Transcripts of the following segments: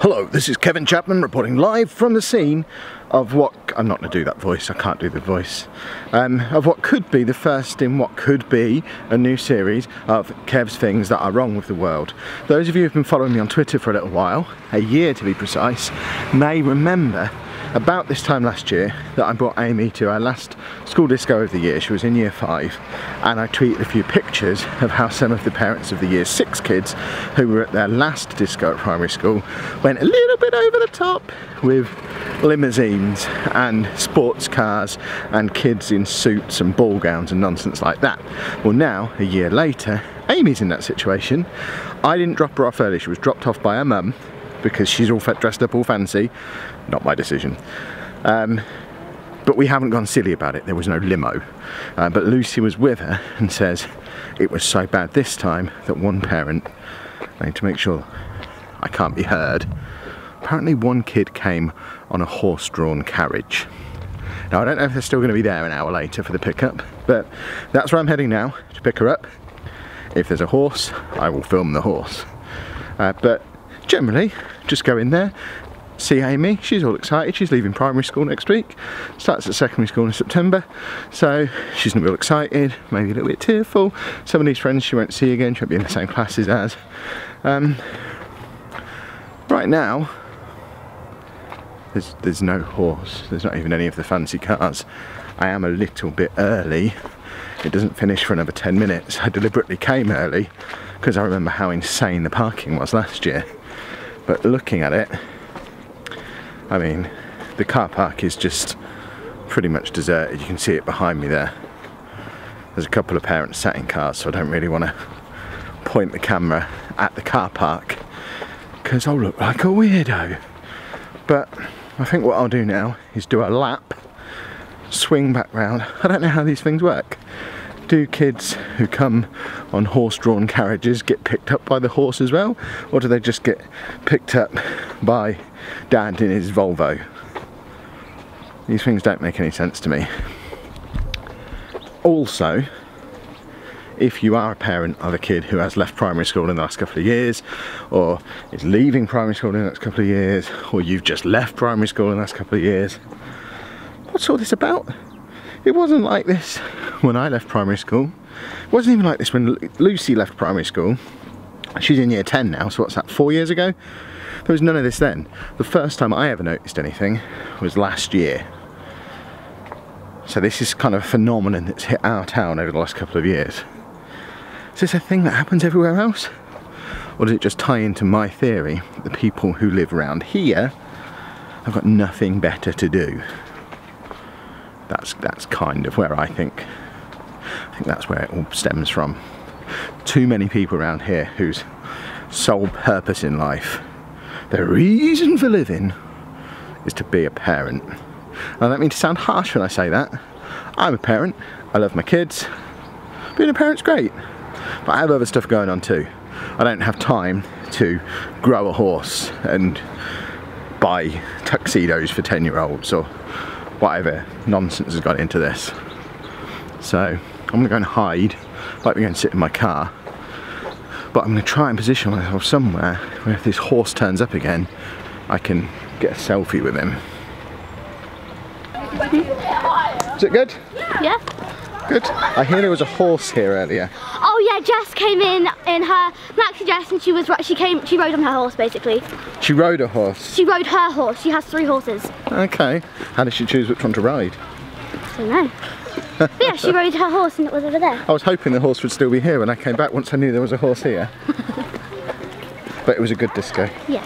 Hello, this is Kevin Chapman reporting live from the scene of what... I'm not going to do that voice, I can't do the voice. Of what could be the first in what could be a new series of Kev's Things That Are Wrong With the World. Those of you who've been following me on Twitter for a little while, a year to be precise, may remember about this time last year that I brought Amy to our last school disco of the year. She was in year 5, and I tweeted a few pictures of how some of the parents of the year 6 kids who were at their last disco at primary school went a little bit over the top with limousines and sports cars and kids in suits and ball gowns and nonsense like that. Well, now, a year later, Amy's in that situation. I didn't drop her off early. She was dropped off by her mum because she's all dressed up all fancy. Not my decision. But we haven't gone silly about it. There was no limo. But Lucy was with her and says it was so bad this time that one parent, I need to make sure I can't be heard, apparently one kid came on a horse-drawn carriage. Now I don't know if they're still going to be there an hour later for the pickup, but that's where I'm heading now to pick her up. If there's a horse, I will film the horse. But generally, just go in there, see Amy. She's all excited. She's leaving primary school next week, starts at secondary school in September, so she's gonna be all excited, maybe a little bit tearful. Some of these friends she won't see again, she won't be in the same classes as. Right now there's no horse, there's not even any of the fancy cars. I am a little bit early. It doesn't finish for another 10 minutes. I deliberately came early because I remember how insane the parking was last year. But looking at it, I mean, the car park is just pretty much deserted. You can see it behind me there. There's a couple of parents sat in cars, so I don't really want to point the camera at the car park because I'll look like a weirdo. But I think what I'll do now is do a lap, swing back round. I don't know how these things work. Do kids who come on horse-drawn carriages get picked up by the horse as well? Or do they just get picked up by Dad in his Volvo? These things don't make any sense to me. Also, if you are a parent of a kid who has left primary school in the last couple of years, or is leaving primary school in the next couple of years, or you've just left primary school in the last couple of years, what's all this about? It wasn't like this when I left primary school. It wasn't even like this when Lucy left primary school. She's in year 10 now, so what's that, 4 years ago? There was none of this then. The first time I ever noticed anything was last year. So this is kind of a phenomenon that's hit our town over the last couple of years. Is this a thing that happens everywhere else? Or does it just tie into my theory that the people who live around here have got nothing better to do? That's kind of where I think that's where it all stems from. Too many people around here whose sole purpose in life, their reason for living, is to be a parent. I don't mean to sound harsh when I say that. I'm a parent, I love my kids. Being a parent's great, but I have other stuff going on too. I don't have time to grow a horse and buy tuxedos for 10-year-olds or whatever nonsense has got into this. So I'm gonna go and hide, like we're going to sit in my car, but I'm gonna try and position myself somewhere where if this horse turns up again, I can get a selfie with him. Is it good? Yeah. Good. I hear there was a horse here earlier. Oh yeah, Jess came in her maxi dress and she rode on her horse basically. She rode a horse? She rode her horse. She has 3 horses. Okay. How did she choose which one to ride? I don't know. But yeah, she rode her horse and it was over there. I was hoping the horse would still be here when I came back once I knew there was a horse here. But it was a good disco. Yes.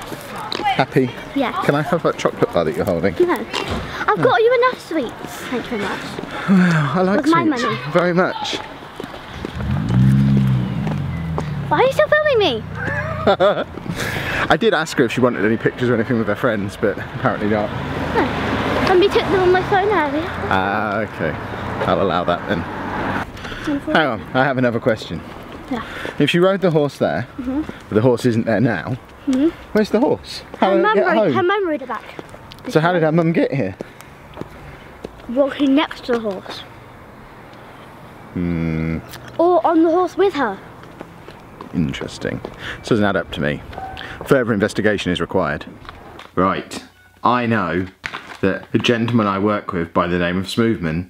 Happy? Yeah. Can I have that chocolate bar that you're holding? No. I've got you enough sweets. Thank you very much. I like with sweets. My money. Very much. Why are you still filming me? I did ask her if she wanted any pictures or anything with her friends, but apparently not. No. Somebody took them on my phone earlier. Ah, okay. I'll allow that then. Hang on, I have another question. Yeah. If she rode the horse there, but the horse isn't there now, where's the horse? How did it get home? Her mum rode it back. So how did her mum get here? Walking next to the horse. Or on the horse with her. Interesting. This doesn't add up to me. Further investigation is required. Right, I know that a gentleman I work with by the name of Smoothman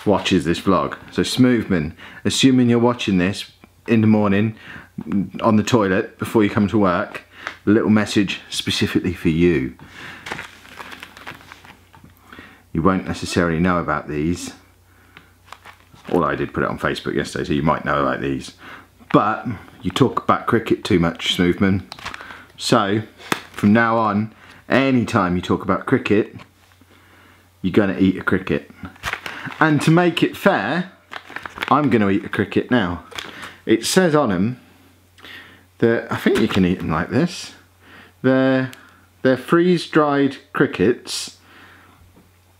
watches this vlog. So Smoothman, assuming you're watching this in the morning on the toilet before you come to work, a little message specifically for you. You won't necessarily know about these. All I did put it on Facebook yesterday, so you might know about these. But you talk about cricket too much, Smoothman. So from now on, anytime you talk about cricket, you're gonna eat a cricket. And to make it fair, I'm gonna eat a cricket now. It says on them that I think you can eat them like this. They're freeze-dried crickets.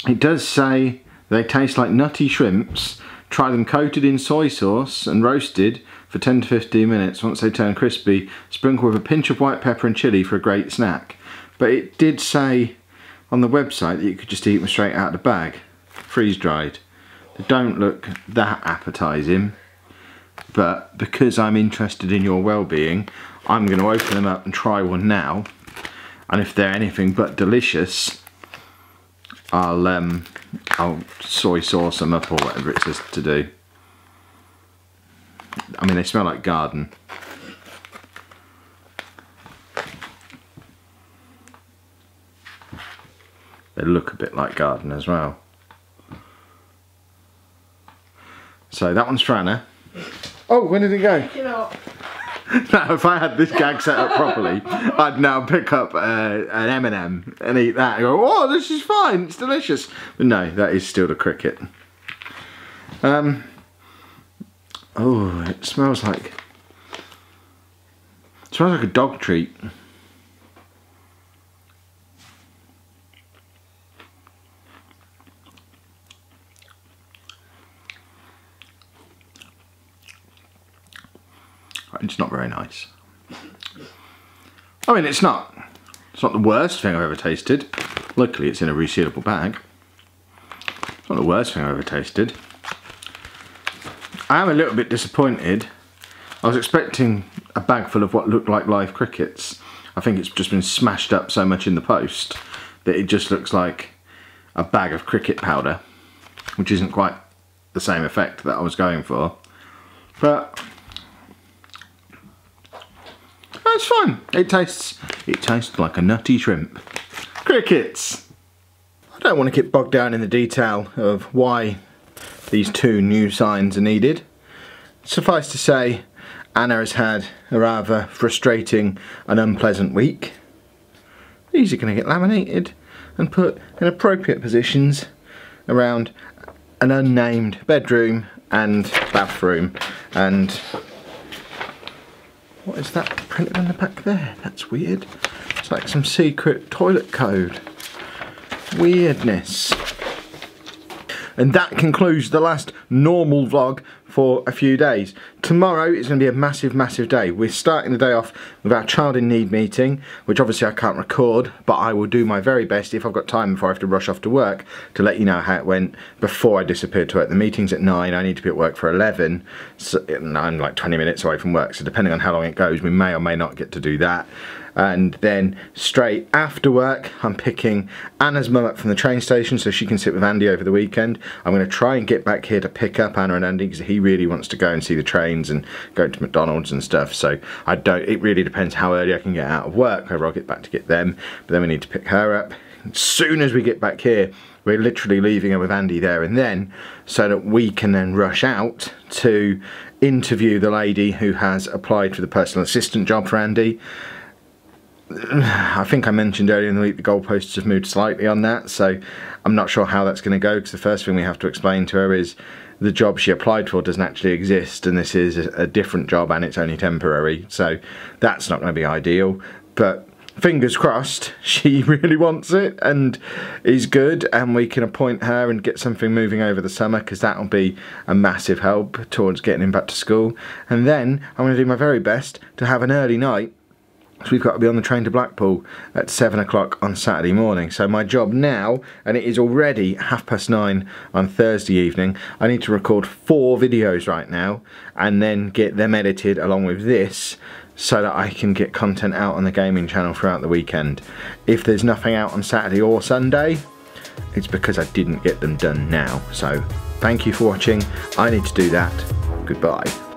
It does say they taste like nutty shrimps. Try them coated in soy sauce and roasted for 10 to 15 minutes. Once they turn crispy, sprinkle with a pinch of white pepper and chilli for a great snack. But it did say on the website that you could just eat them straight out of the bag, freeze-dried. They don't look that appetizing, but because I'm interested in your well-being, I'm going to open them up and try one now. And if they're anything but delicious, I'll soy sauce them up or whatever it says to do. I mean, they smell like garden. They look a bit like garden as well. So that one's for Anna. Oh, when did it go? You know. Now, if I had this gag set up properly, I'd now pick up an M&M and eat that and go, oh, this is fine, it's delicious. But no, that is still the cricket. Oh, it smells like a dog treat. It's not very nice. I mean, it's not the worst thing I've ever tasted. Luckily, it's in a resealable bag. It's not the worst thing I've ever tasted. I am a little bit disappointed. I was expecting a bag full of what looked like live crickets. I think it's just been smashed up so much in the post that it just looks like a bag of cricket powder, which isn't quite the same effect that I was going for. But it's fine. It tastes like a nutty shrimp. Crickets. I don't want to get bogged down in the detail of why these two new signs are needed. Suffice to say, Anna has had a rather frustrating and unpleasant week. These are going to get laminated and put in appropriate positions around an unnamed bedroom and bathroom. And what is that printed on the back there? That's weird. It's like some secret toilet code. Weirdness. And that concludes the last normal vlog for a few days. Tomorrow is going to be a massive, massive day. We're starting the day off with our Child in Need meeting, which obviously I can't record, but I will do my very best if I've got time before I have to rush off to work to let you know how it went before I disappeared to work. The meeting's at 9, I need to be at work for 11, so I'm like 20 minutes away from work, so depending on how long it goes, we may or may not get to do that. And then straight after work, I'm picking Anna's mum up from the train station so she can sit with Andy over the weekend. I'm going to try and get back here to pick up Anna and Andy because he really wants to go and see the trains and go to McDonald's and stuff. So it really depends how early I can get out of work, whether I'll get back to get them. But then we need to pick her up. As soon as we get back here, we're literally leaving her with Andy there and then, so that we can then rush out to interview the lady who has applied for the personal assistant job for Andy. I think I mentioned earlier in the week the goalposts have moved slightly on that, so I'm not sure how that's going to go, because the first thing we have to explain to her is the job she applied for doesn't actually exist and this is a different job and it's only temporary, so that's not going to be ideal. But fingers crossed she really wants it and is good, and we can appoint her and get something moving over the summer, because that'll be a massive help towards getting him back to school. And then I'm going to do my very best to have an early night. So we've got to be on the train to Blackpool at 7 o'clock on Saturday morning. So my job now, and it is already 9:30 on Thursday evening, I need to record 4 videos right now and then get them edited along with this, so that I can get content out on the gaming channel throughout the weekend. If there's nothing out on Saturday or Sunday, it's because I didn't get them done now. So thank you for watching. I need to do that. Goodbye.